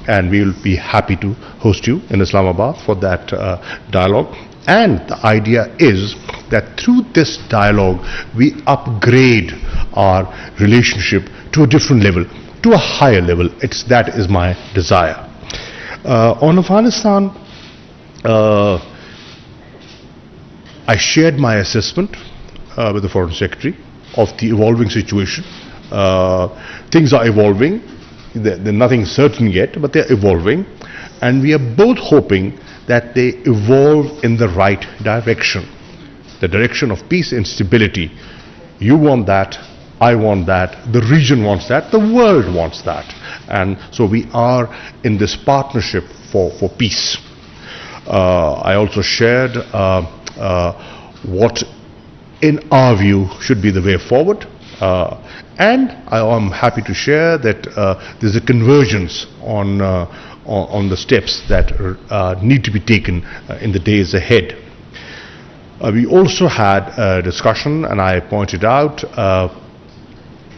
and we will be happy to host you in Islamabad for that dialogue. And the idea is that through this dialogue, we upgrade our relationship to a different level, to a higher level. That is my desire. On Afghanistan, I shared my assessment with the Foreign Secretary of the evolving situation. Things are evolving. They're nothing certain yet, but they're evolving. And we are both hoping that they evolve in the right direction, the direction of peace and stability. You want that, I want that, the region wants that, the world wants that. And so we are in this partnership for peace. I also shared what in our view should be the way forward. And I am happy to share that there's a convergence on the steps that need to be taken in the days ahead. We also had a discussion, and I pointed out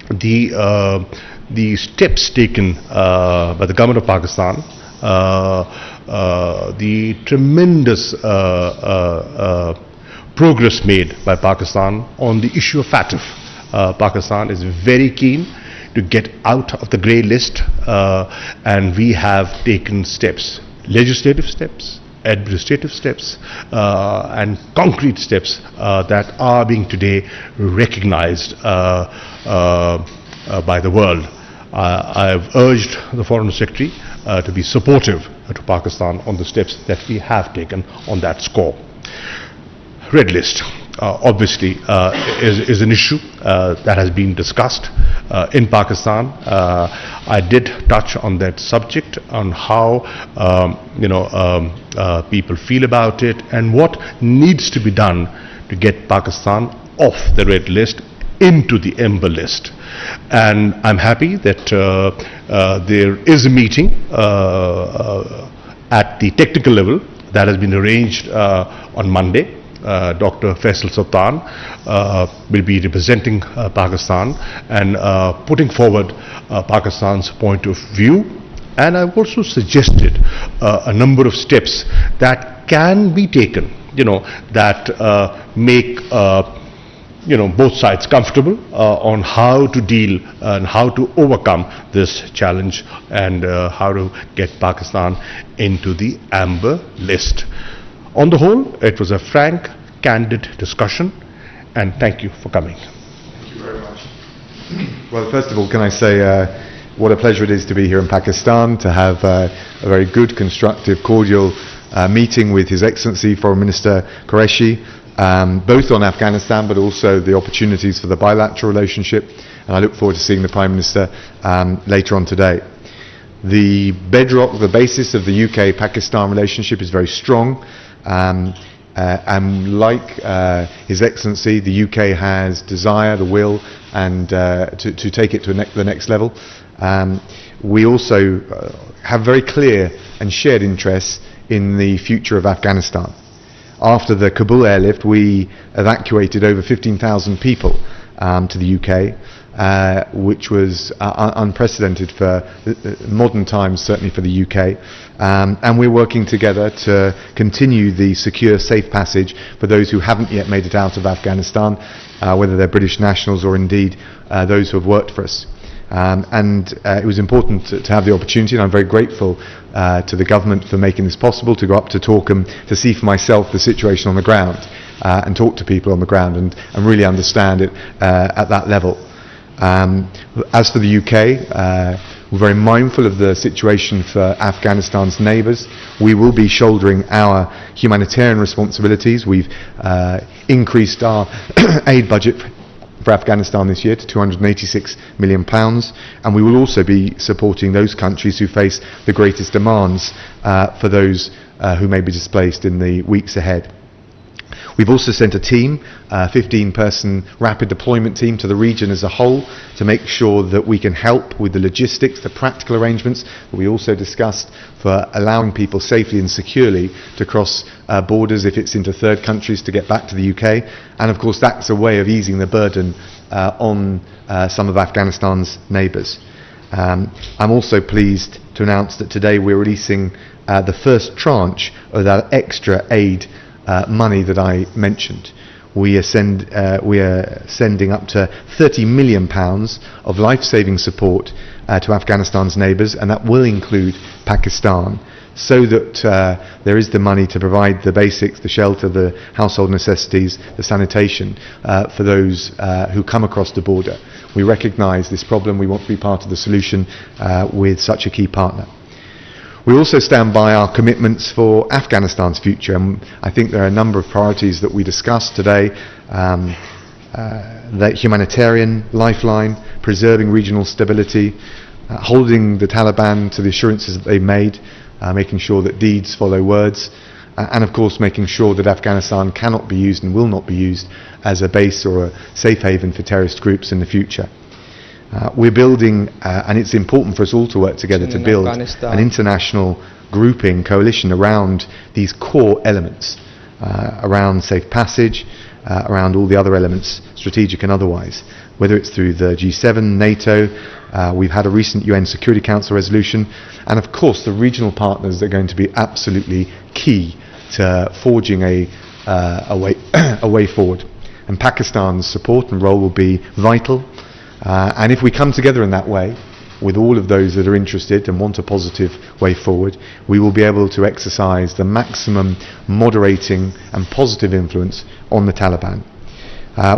the steps taken by the government of Pakistan, the tremendous progress made by Pakistan on the issue of FATF. Pakistan is very keen to get out of the grey list, and we have taken steps, legislative steps, administrative steps, and concrete steps that are being today recognized by the world. I have urged the Foreign Secretary to be supportive to Pakistan on the steps that we have taken on that score. Red list. Obviously is an issue that has been discussed in Pakistan. I did touch on that subject, on how people feel about it and what needs to be done to get Pakistan off the red list into the amber list. And I'm happy that there is a meeting at the technical level that has been arranged on Monday. Dr. Faisal Sultan will be representing Pakistan and putting forward Pakistan's point of view. And I've also suggested a number of steps that can be taken, that make both sides comfortable on how to deal and how to overcome this challenge and how to get Pakistan into the amber list. On the whole, it was a frank, candid discussion, and thank you for coming. Thank you very much. Well, first of all, can I say what a pleasure it is to be here in Pakistan, to have a very good, constructive, cordial meeting with His Excellency Foreign Minister Qureshi, both on Afghanistan but also the opportunities for the bilateral relationship, and I look forward to seeing the Prime Minister later on today. The bedrock, the basis of the UK-Pakistan relationship is very strong. And like His Excellency, the UK has desire, the will, and to take it to the next level. We also have very clear and shared interests in the future of Afghanistan. After the Kabul airlift, we evacuated over 15,000 people to the UK, which was unprecedented for modern times, certainly for the UK. And we're working together to continue the secure, safe passage for those who haven't yet made it out of Afghanistan, whether they're British nationals or indeed those who have worked for us. And it was important to have the opportunity, and I'm very grateful to the government for making this possible, to go up to Torkham to see for myself the situation on the ground and talk to people on the ground and really understand it at that level. As for the UK, we're very mindful of the situation for Afghanistan's neighbours. We will be shouldering our humanitarian responsibilities. We've increased our aid budget for Afghanistan this year to £286 million, and we will also be supporting those countries who face the greatest demands for those who may be displaced in the weeks ahead. We've also sent a team, a 15-person rapid deployment team to the region as a whole to make sure that we can help with the logistics, the practical arrangements that we also discussed for allowing people safely and securely to cross borders if it's into third countries to get back to the UK. And of course that's a way of easing the burden on some of Afghanistan's neighbours. I'm also pleased to announce that today we're releasing the first tranche of that extra aid money that I mentioned. We are sending up to £30 million of life-saving support to Afghanistan's neighbours, and that will include Pakistan, so that there is the money to provide the basics, the shelter, the household necessities, the sanitation for those who come across the border. We recognise this problem. We want to be part of the solution with such a key partner. We also stand by our commitments for Afghanistan's future, and I think there are a number of priorities that we discussed today. The humanitarian lifeline, preserving regional stability, holding the Taliban to the assurances that they've made, making sure that deeds follow words, and of course making sure that Afghanistan cannot be used and will not be used as a base or a safe haven for terrorist groups in the future. We're building, and it's important for us all to work together to build an international grouping, coalition around these core elements, around safe passage, around all the other elements, strategic and otherwise, whether it's through the G7, NATO, we've had a recent UN Security Council resolution, and of course the regional partners are going to be absolutely key to forging a way forward. And Pakistan's support and role will be vital. And if we come together in that way, with all of those that are interested and want a positive way forward, we will be able to exercise the maximum moderating and positive influence on the Taliban.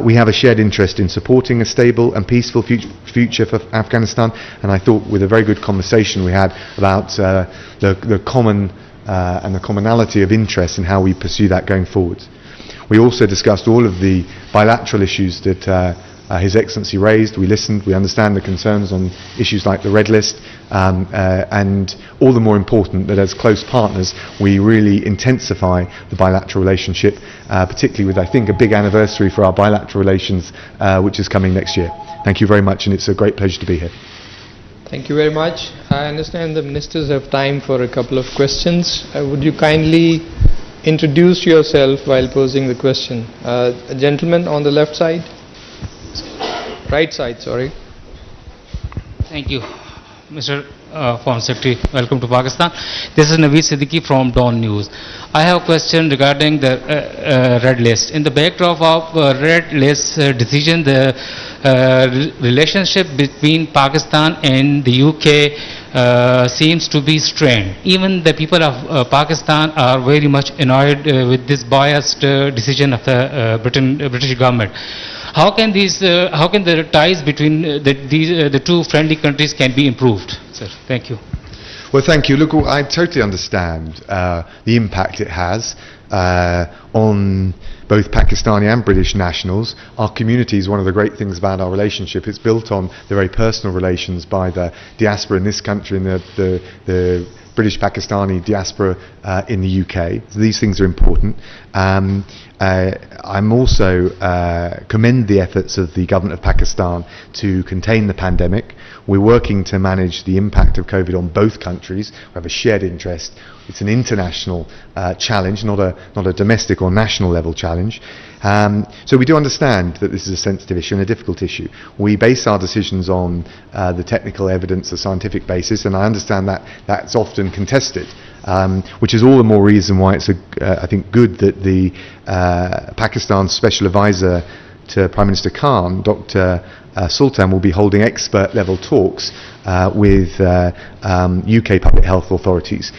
We have a shared interest in supporting a stable and peaceful future for Afghanistan, and I thought with a very good conversation we had about the common and the commonality of interest in how we pursue that going forward. We also discussed all of the bilateral issues that His Excellency raised. We listened, we understand the concerns on issues like the Red List, and all the more important that as close partners we really intensify the bilateral relationship, particularly with, I think, a big anniversary for our bilateral relations, which is coming next year. Thank you very much, and it's a great pleasure to be here. Thank you very much. I understand the ministers have time for a couple of questions. Would you kindly introduce yourself while posing the question? A gentleman on the left side. Right side, sorry. Thank you, Mr. Foreign Secretary. Welcome to Pakistan. This is Naveed Siddiqui from Dawn News. I have a question regarding the Red List. In the backdrop of Red List decision, the relationship between Pakistan and the UK seems to be strained. Even the people of Pakistan are very much annoyed with this biased decision of the British government. How can the ties between the two friendly countries can be improved, sir? Thank you. Well, thank you. Look, I totally understand the impact it has on both Pakistani and British nationals. Our community is one of the great things about our relationship. It's built on the very personal relations by the diaspora in this country and the British Pakistani diaspora in the UK. So these things are important. I'm also commend the efforts of the government of Pakistan to contain the pandemic. We're working to manage the impact of COVID on both countries. We have a shared interest. It's an international challenge, not a domestic or national level challenge. So we do understand that this is a sensitive issue and a difficult issue. We base our decisions on the technical evidence, the scientific basis, and I understand that that's often contested. Which is all the more reason why it's, I think, good that the Pakistan's Special Advisor to Prime Minister Khan, Dr. Sultan, will be holding expert-level talks with UK public health authorities.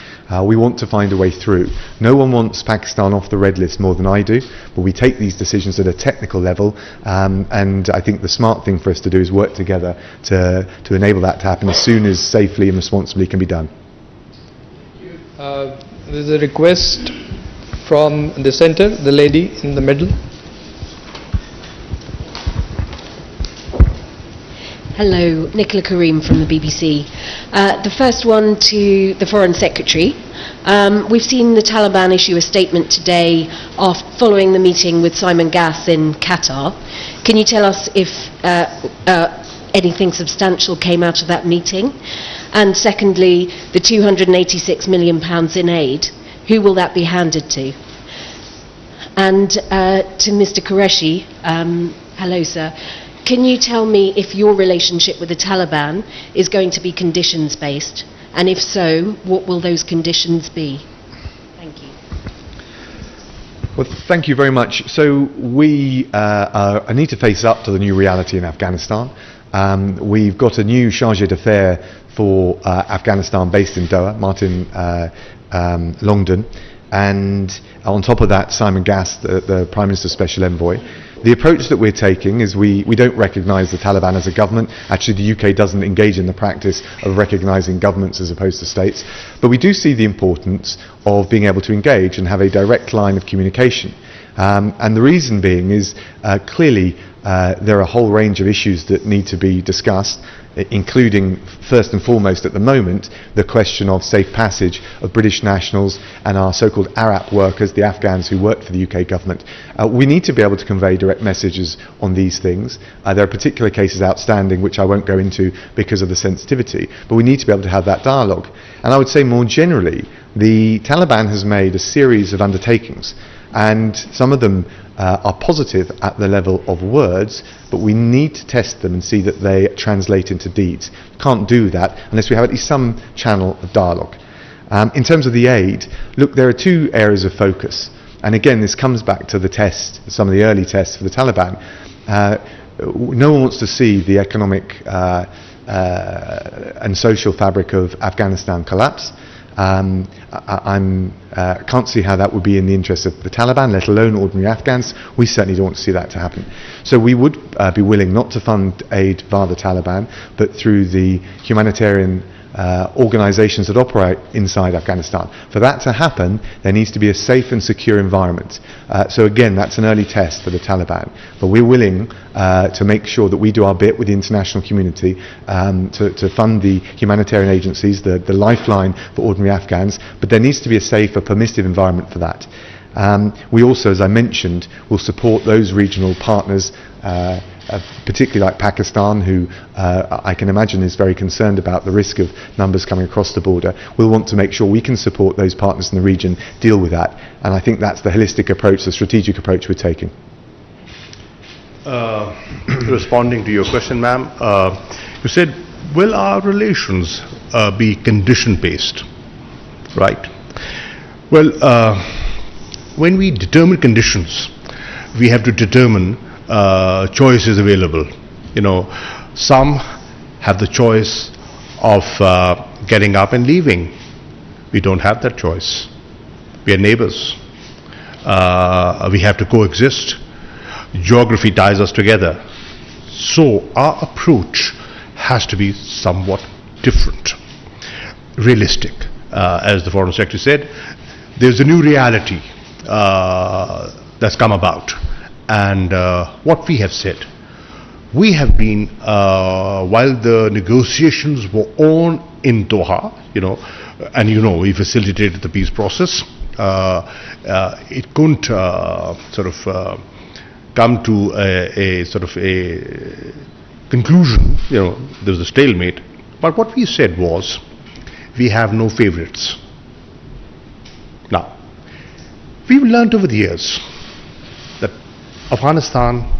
We want to find a way through. No one wants Pakistan off the red list more than I do, but we take these decisions at a technical level, and I think the smart thing for us to do is work together to enable that to happen as soon as safely and responsibly can be done. There's a request from the center, the lady in the middle. Hello, Nicola Karim from the BBC. The first one to the Foreign Secretary. We've seen the Taliban issue a statement today following the meeting with Simon Gass in Qatar. Can you tell us if anything substantial came out of that meeting? And secondly, the £286 million in aid, who will that be handed to? And to Mr. Qureshi, hello sir, Can you tell me if your relationship with the Taliban is going to be conditions-based? And if so, what will those conditions be? Thank you. Well, thank you very much. So we need to face up to the new reality in Afghanistan. We've got a new chargé d'affaires for Afghanistan based in Doha, Martin Longdon, and on top of that, Simon Gass, the Prime Minister's Special Envoy. The approach that we're taking is we don't recognise the Taliban as a government. Actually, the UK doesn't engage in the practice of recognising governments as opposed to states. But we do see the importance of being able to engage and have a direct line of communication. And the reason being is clearly there are a whole range of issues that need to be discussed, including first and foremost at the moment the question of safe passage of British nationals and our so-called Arab workers, the Afghans who work for the UK government. We need to be able to convey direct messages on these things. There are particular cases outstanding which I won't go into because of the sensitivity, but we need to be able to have that dialogue. And I would say more generally, the Taliban has made a series of undertakings, and some of them are positive at the level of words, but we need to test them and see that they translate into deeds. Can't do that unless we have at least some channel of dialogue. In terms of the aid, look, there are two areas of focus, and again this comes back to the test, some of the early tests for the Taliban. No one wants to see the economic and social fabric of Afghanistan collapse. I can't see how that would be in the interest of the Taliban, let alone ordinary Afghans. We certainly don't want to see that to happen. So we would be willing not to fund aid via the Taliban, but through the humanitarian organisations that operate inside Afghanistan. For that to happen, there needs to be a safe and secure environment. So again, that's an early test for the Taliban. But we're willing to make sure that we do our bit with the international community to fund the humanitarian agencies, the lifeline for ordinary Afghans. But there needs to be a safe, a permissive environment for that. We also, as I mentioned, will support those regional partners, particularly like Pakistan, who I can imagine is very concerned about the risk of numbers coming across the border. We'll want to make sure we can support those partners in the region deal with that. And I think that's the holistic approach, the strategic approach we're taking. Responding to your question, ma'am, you said, will our relations be condition-based? Right. Well, when we determine conditions, we have to determine choices available. You know, some have the choice of getting up and leaving. We don't have that choice. We are neighbors. We have to coexist. Geography ties us together. So our approach has to be somewhat different, realistic. As the Foreign Secretary said, there's a new reality that's come about. And what we have said, we have been, while the negotiations were on in Doha, we facilitated the peace process, it couldn't come to a conclusion, there was a stalemate. But what we said was, we have no favorites. Now, we've learned over the years that Afghanistan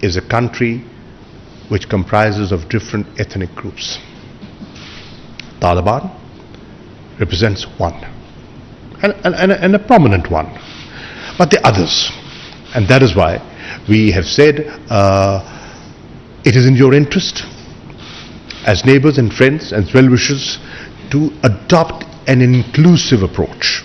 is a country which comprises of different ethnic groups. Taliban represents one, and a prominent one, but the others. And that is why we have said it is in your interest as neighbors and friends and well-wishers to adopt an inclusive approach.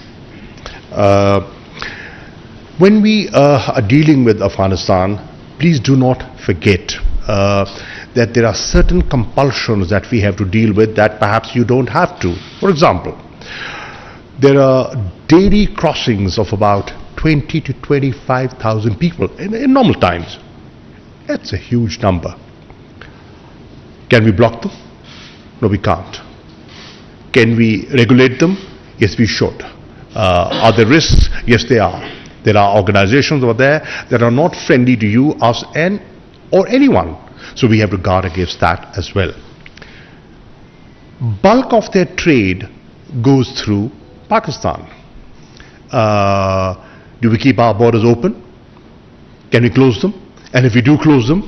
When we are dealing with Afghanistan, please do not forget that there are certain compulsions that we have to deal with that perhaps you don't have to. For example, there are daily crossings of about 20 to 25,000 people in normal times. That's a huge number. Can we block them? No, we can't. Can we regulate them? Yes, we should. Are there risks? Yes, there are. There are organizations over there that are not friendly to you, us, or anyone. So we have to guard against that as well. Bulk of their trade goes through Pakistan. Do we keep our borders open? Can we close them? And if we do close them,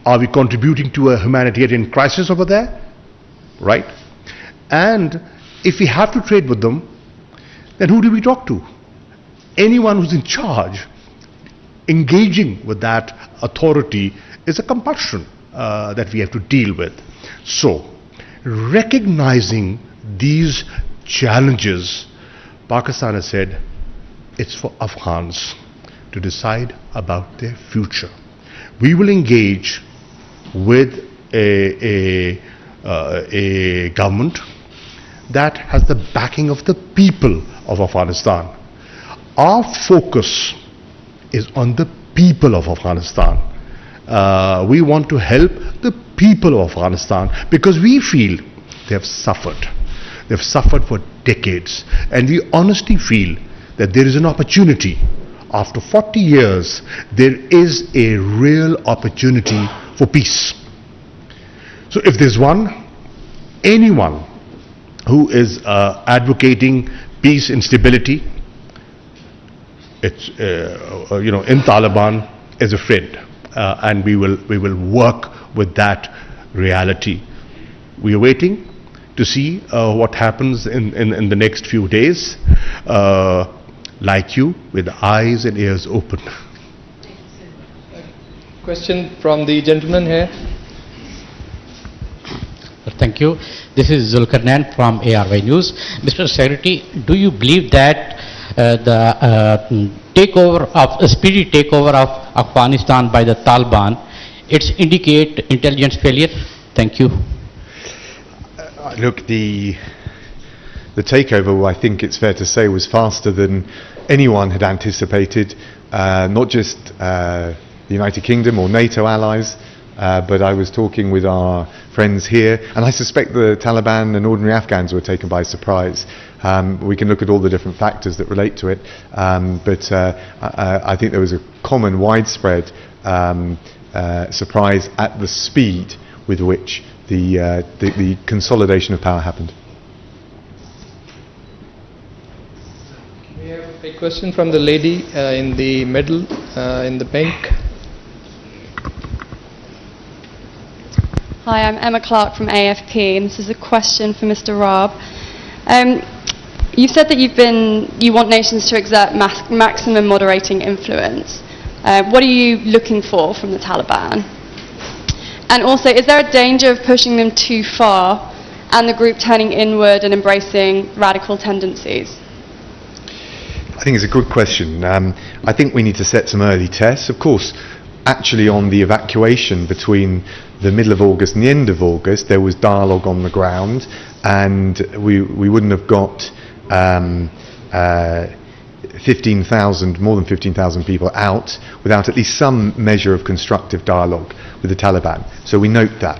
Are we contributing to a humanitarian crisis over there? Right? And if we have to trade with them, then who do we talk to? Anyone who's in charge. Engaging with that authority is a compulsion that we have to deal with. So, recognizing these challenges, Pakistan has said it's for Afghans to decide about their future. We will engage with a government that has the backing of the people of Afghanistan. Our focus is on the people of Afghanistan. We want to help the people of Afghanistan because we feel they have suffered. They've suffered for decades, and we honestly feel that there is an opportunity. After 40 years, there is a real opportunity for peace. So if there's anyone who is advocating peace and stability, it's in Taliban is a friend, and we will work with that reality. We are waiting to see what happens in the next few days, like you, with eyes and ears open. Question from the gentleman here. Thank you. This is Zulkarnain from ARY News. Mr. Secretary, do you believe that the speedy takeover of Afghanistan by the Taliban, it's indicate intelligence failure? Thank you. Look, the takeover, I think it's fair to say, was faster than anyone had anticipated, not just the United Kingdom or NATO allies, but I was talking with our friends here, and I suspect the Taliban and ordinary Afghans were taken by surprise. We can look at all the different factors that relate to it, but I think there was a common, widespread surprise at the speed with which the consolidation of power happened. We have a question from the lady in the middle, in the pink. Hi, I'm Emma Clark from AFP, and this is a question for Mr. Raab. You've said that you want nations to exert maximum moderating influence. What are you looking for from the Taliban? And also, is there a danger of pushing them too far and the group turning inward and embracing radical tendencies? I think it's a good question. I think we need to set some early tests. Of course, actually on the evacuation between the middle of August and the end of August, there was dialogue on the ground, and we wouldn't have got 15,000, more than 15,000 people out without at least some measure of constructive dialogue with the Taliban. So we note that.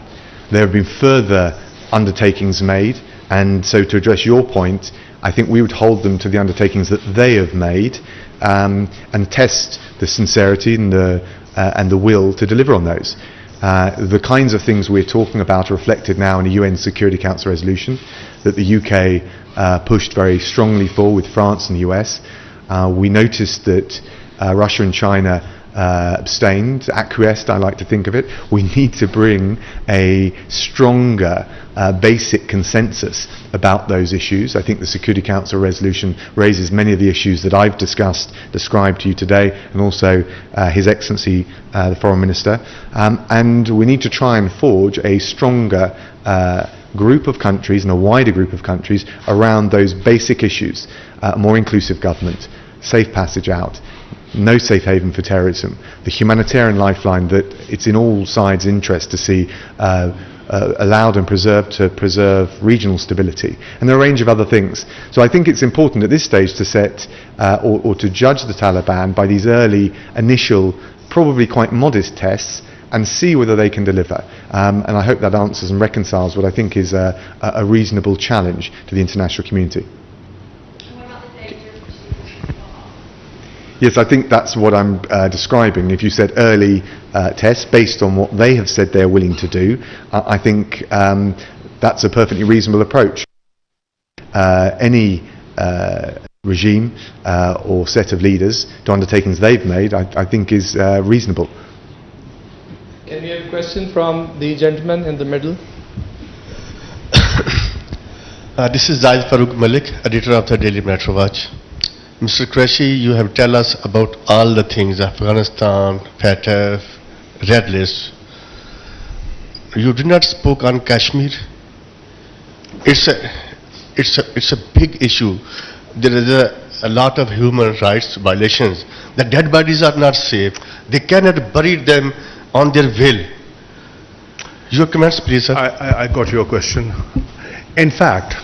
There have been further undertakings made, and so to address your point, I think we would hold them to the undertakings that they have made, and test the sincerity and the will to deliver on those. The kinds of things we're talking about are reflected now in a UN Security Council resolution that the UK pushed very strongly for with France and the US. We noticed that Russia and China abstained, acquiesced, I like to think of it. We need to bring a stronger basic consensus about those issues. I think the Security Council resolution raises many of the issues that I've described to you today, and also His Excellency the Foreign Minister. And we need to try and forge a stronger group of countries and a wider group of countries around those basic issues. More inclusive government, safe passage out, no safe haven for terrorism, the humanitarian lifeline that it's in all sides' interest to see allowed and preserved to preserve regional stability, and a range of other things. So I think it's important at this stage to set or to judge the Taliban by these early, initial, probably quite modest tests, and see whether they can deliver. And I hope that answers and reconciles what I think is a reasonable challenge to the international community. Yes, I think that's what I'm describing. If you said early tests based on what they have said they're willing to do, I think that's a perfectly reasonable approach. Any regime or set of leaders to undertakings they've made, I think is reasonable. Can we have a question from the gentleman in the middle? This is Zaid Farooq Malik, editor of the Daily Metro Watch. Mr. Qureshi, you have tell us about all the things, Afghanistan, FATF, Red List. You did not spoke on Kashmir. It's a big issue. There is a lot of human rights violations. The dead bodies are not safe. They cannot bury them on their will. Your comments, please, sir. I got your question. In fact,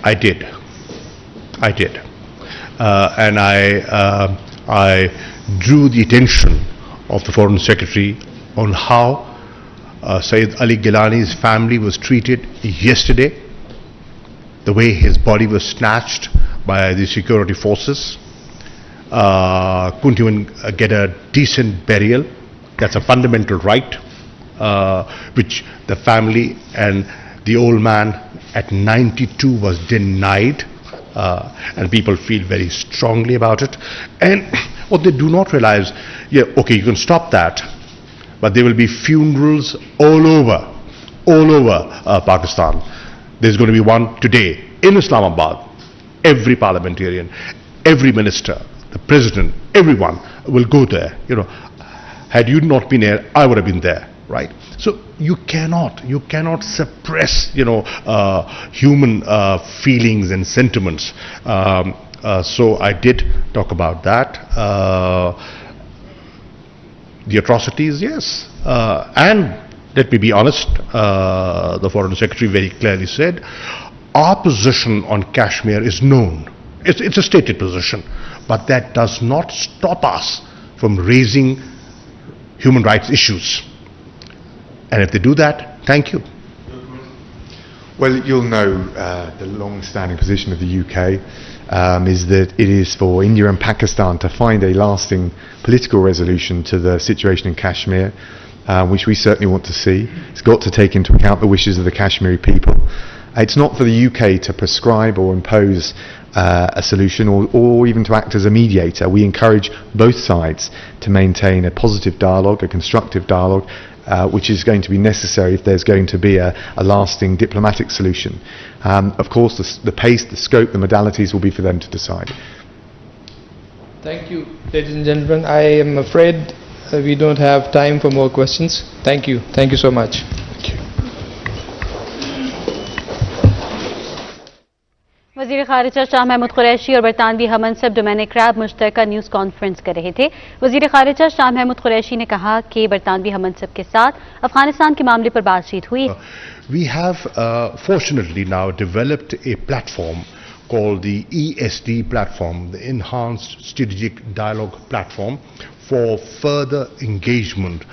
I did. And I drew the attention of the Foreign Secretary on how Sayyid Ali Gilani's family was treated yesterday, the way his body was snatched by the security forces, couldn't even get a decent burial. That's a fundamental right, which the family and the old man at 92 was denied, and people feel very strongly about it. And what they do not realize, yeah, okay, you can stop that, but there will be funerals all over Pakistan. There's going to be one today in Islamabad. Every parliamentarian, every minister, the president, everyone will go there. You know, had you not been there, I would have been there, right? So you cannot suppress, human feelings and sentiments. So I did talk about that. The atrocities, yes, and let me be honest, the Foreign Secretary very clearly said, our position on Kashmir is known. It's a stated position, but that does not stop us from raising human rights issues. And if they do that, thank you. Well, you'll know the long-standing position of the UK is that it is for India and Pakistan to find a lasting political resolution to the situation in Kashmir, which we certainly want to see. It's got to take into account the wishes of the Kashmiri people. It's not for the UK to prescribe or impose a solution or even to act as a mediator. We encourage both sides to maintain a positive dialogue, a constructive dialogue, which is going to be necessary if there's going to be a lasting diplomatic solution. Of course, the pace, the scope, the modalities will be for them to decide. Thank you, ladies and gentlemen. I am afraid we don't have time for more questions. Thank you. Thank you so much. वज़ीर-ए-ख़ारिजा Shah महमूद-कुरैशी और बरतानवी हम-मनसब Dominic रैब मुश्तरका news conference कर रहे थे। वज़ीर-ए-ख़ारिजा शाह महमूद-कुरैशी ने कहा कि बरतानवी हम-मनसब के साथ अफगानिस्तान के मामले पर बातचीत हुई। We have fortunately now developed a platform called the ESD platform, the Enhanced Strategic Dialogue Platform, for further engagement